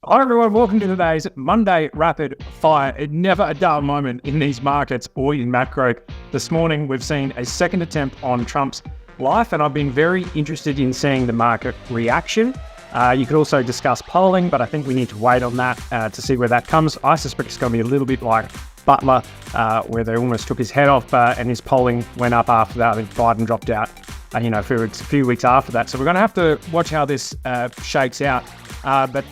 Hi everyone, welcome to today's Monday Rapid Fire. Never a dull moment in these markets or in macro. This morning we've seen a second attempt on Trump's life, and I've been very interested in seeing the market reaction. You could also discuss polling, but I think we need to wait on that to see where that comes. I suspect it's going to be a little bit like Butler, where they almost took his head off and his polling went up after that. I think Biden dropped out, a few weeks after that. So we're going to have to watch how this shakes out. But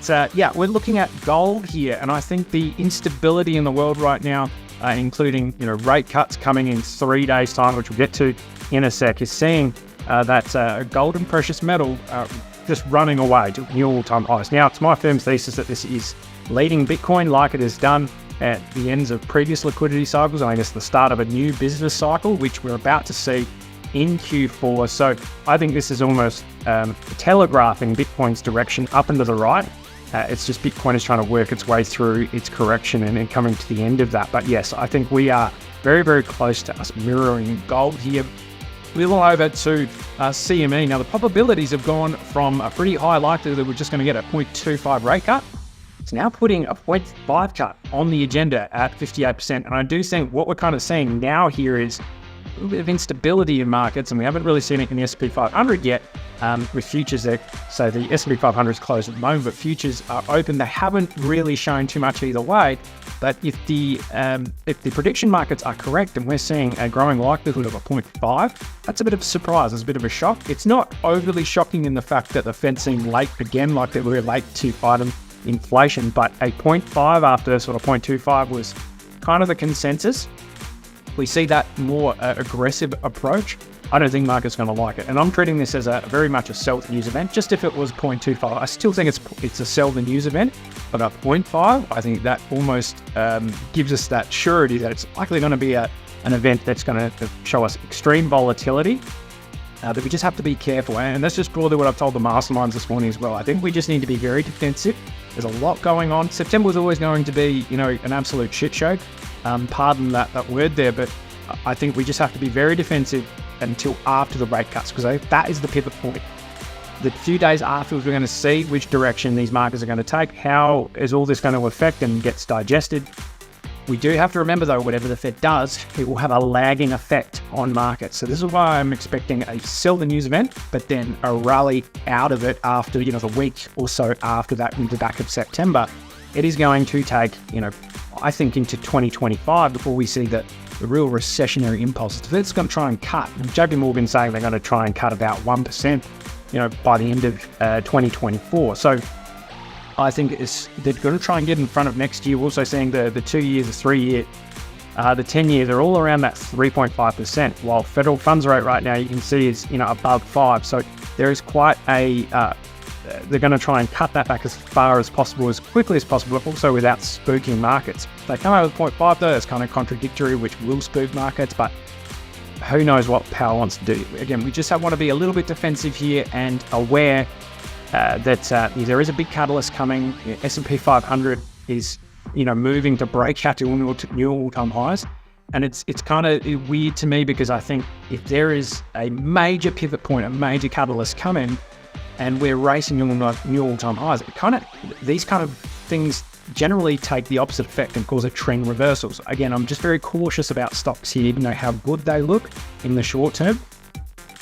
we're looking at gold here, and I think the instability in the world right now, including rate cuts coming in 3 days' time, which we'll get to in a sec, is seeing that gold and precious metal just running away to new all-time highs. Now, it's my firm thesis that this is leading Bitcoin like it has done at the ends of previous liquidity cycles. I guess the start of a new business cycle, which we're about to see in Q4. So I think this is almost telegraphing Bitcoin's direction up and to the right. It's just Bitcoin is trying to work its way through its correction and then coming to the end of that. But yes, I think we are very, very close to us mirroring gold here. A little over to CME. Now, the probabilities have gone from a pretty high likelihood that we're just going to get a 0.25 rate cut. It's now putting a 0.5 cut on the agenda at 58%. And I do think what we're kind of seeing now here is a little bit of instability in markets, and we haven't really seen it in the S&P 500 yet with futures there. So the S&P 500 is closed at the moment, but futures are open. They haven't really shown too much either way. But if the prediction markets are correct and we're seeing a growing likelihood of a 0.5, that's a bit of a surprise. It's a bit of a shock. It's not overly shocking in the fact that the Fed seemed late again, like they were late to item inflation, but a 0.5 after sort of 0.25 was kind of the consensus. We see that more aggressive approach. I don't think market's going to like it. And I'm treating this as a very much a sell the news event. Just if it was 0.25, I still think it's a sell the news event. But at 0.5, I think that almost gives us that surety that it's likely going to be an event that's going to show us extreme volatility. That we just have to be careful. And that's just broadly what I've told the masterminds this morning as well. I think we just need to be very defensive. There's a lot going on. September was always going to be, an absolute shit show. Pardon that word there, but I think we just have to be very defensive until after the rate cuts, because that is the pivot point. The few days afterwards, we're going to see which direction these markets are going to take. How is all this going to affect and gets digested? We do have to remember, though, whatever the Fed does, it will have a lagging effect on markets. So this is why I'm expecting a sell the news event, but then a rally out of it after, the week or so after that, in the back of September. It is going to take, I think into 2025 before we see the real recessionary impulses. The Fed's going to try and cut. JP Morgan saying they're going to try and cut about 1%, by the end of 2024. So I think they're going to try and get in front of next year. We're also seeing the 2 years, the 3 year, the 10 year, they're all around that 3.5%, while federal funds rate right now, you can see is, above 5. So there is quite they're going to try and cut that back as far as possible, as quickly as possible, but also without spooking markets. If they come out with 0.5 though, it's kind of contradictory, which will spook markets, but who knows what Powell wants to do. Again, we just want to be a little bit defensive here and aware that there is a big catalyst coming. S&P 500 is, moving to break out to new all-time highs. And it's kind of weird to me, because I think if there is a major pivot point, a major catalyst coming, and we're racing new all-time highs, these kind of things generally take the opposite effect and cause a trend reversal. So again, I'm just very cautious about stocks here, even though how good they look in the short term.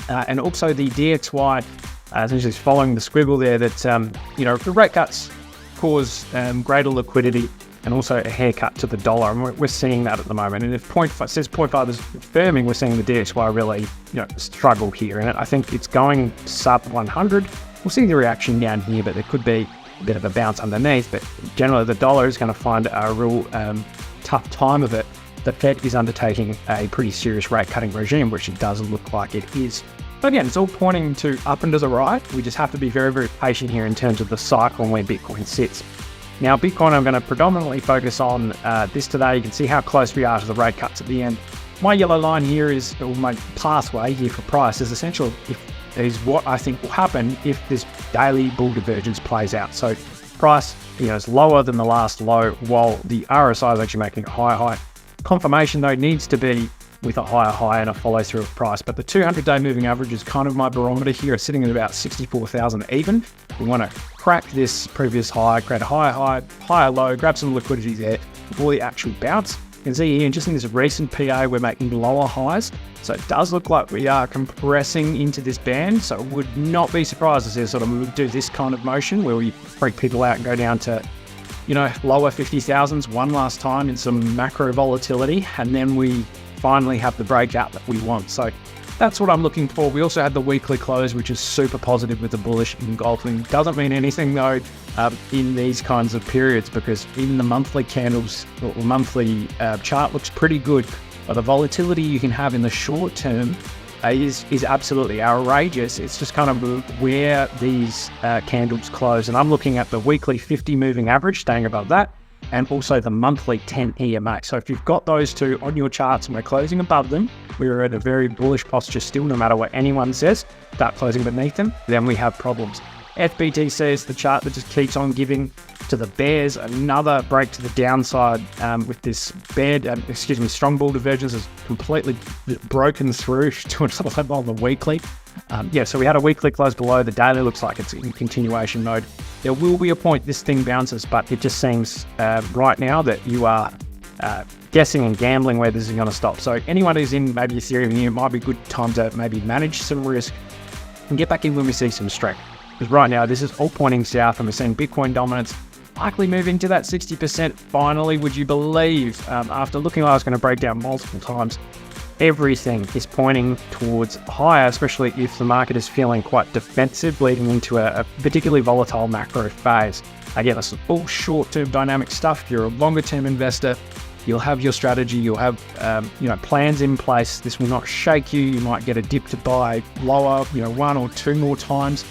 And also the DXY, essentially following the squiggle there, that, the rate cuts cause greater liquidity and also a haircut to the dollar. And we're seeing that at the moment. And if 0.5 says 0.5 is firming, we're seeing the DXY really, struggle here. And I think it's going sub 100. We'll see the reaction down here, but there could be a bit of a bounce underneath. But generally, the dollar is going to find a real tough time of it. The Fed is undertaking a pretty serious rate cutting regime, which it does look like it is. But again, it's all pointing to up and to the right. We just have to be very, very patient here in terms of the cycle and where Bitcoin sits. Now, Bitcoin, I'm going to predominantly focus on this today. You can see how close we are to the rate cuts at the end. My yellow line here is, or my pathway here for price is essential, is what I think will happen if this daily bull divergence plays out. So price, is lower than the last low, while the RSI is actually making a higher high. Confirmation, though, needs to be with a higher high and a follow through of price. But the 200-day moving average is kind of my barometer here. It's sitting at about 64,000 even. We want to crack this previous high, create a higher low, grab some liquidity there before the actual bounce. You can see here, just in this recent PA, we're making lower highs. So it does look like we are compressing into this band. So it would not be surprised to see us sort of do this kind of motion where we freak people out and go down to, lower 50,000s one last time in some macro volatility. And then we finally have the breakout that we want. So that's what I'm looking for. We also had the weekly close, which is super positive with the bullish engulfing. Doesn't mean anything though in these kinds of periods, because in the monthly candles or monthly chart looks pretty good. But the volatility you can have in the short term is absolutely outrageous. It's just kind of where these candles close. And I'm looking at the weekly 50 moving average, staying above that, and also the monthly 10 EMA. So if you've got those two on your charts and we're closing above them, we're at a very bullish posture still, no matter what anyone says. Start closing beneath them, then we have problems. FBTC is the chart that just keeps on giving to the bears. Another break to the downside with this strong bull divergence has completely broken through to a level on the weekly. So we had a weekly close below. The daily looks like it's in continuation mode. There will be a point this thing bounces, but it just seems right now that you are guessing and gambling where this is going to stop. So anyone who's in maybe Ethereum here, it might be a good time to maybe manage some risk and get back in when we see some strength. Because right now, this is all pointing south, and we're seeing Bitcoin dominance likely moving to that 60% finally, would you believe? After looking like I was going to break down multiple times, everything is pointing towards higher, especially if the market is feeling quite defensive, leading into a particularly volatile macro phase. Again, this is all short-term dynamic stuff. If you're a longer-term investor, you'll have your strategy, you'll have plans in place. This will not shake you. You might get a dip to buy lower, one or two more times.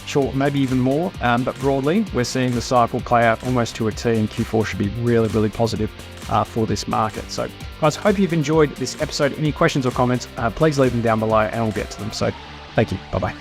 Sure, maybe even more, but broadly, we're seeing the cycle play out almost to a T, and Q4 should be really, really positive for this market. So, guys, hope you've enjoyed this episode. Any questions or comments, please leave them down below and we'll get to them. So, thank you. Bye-bye.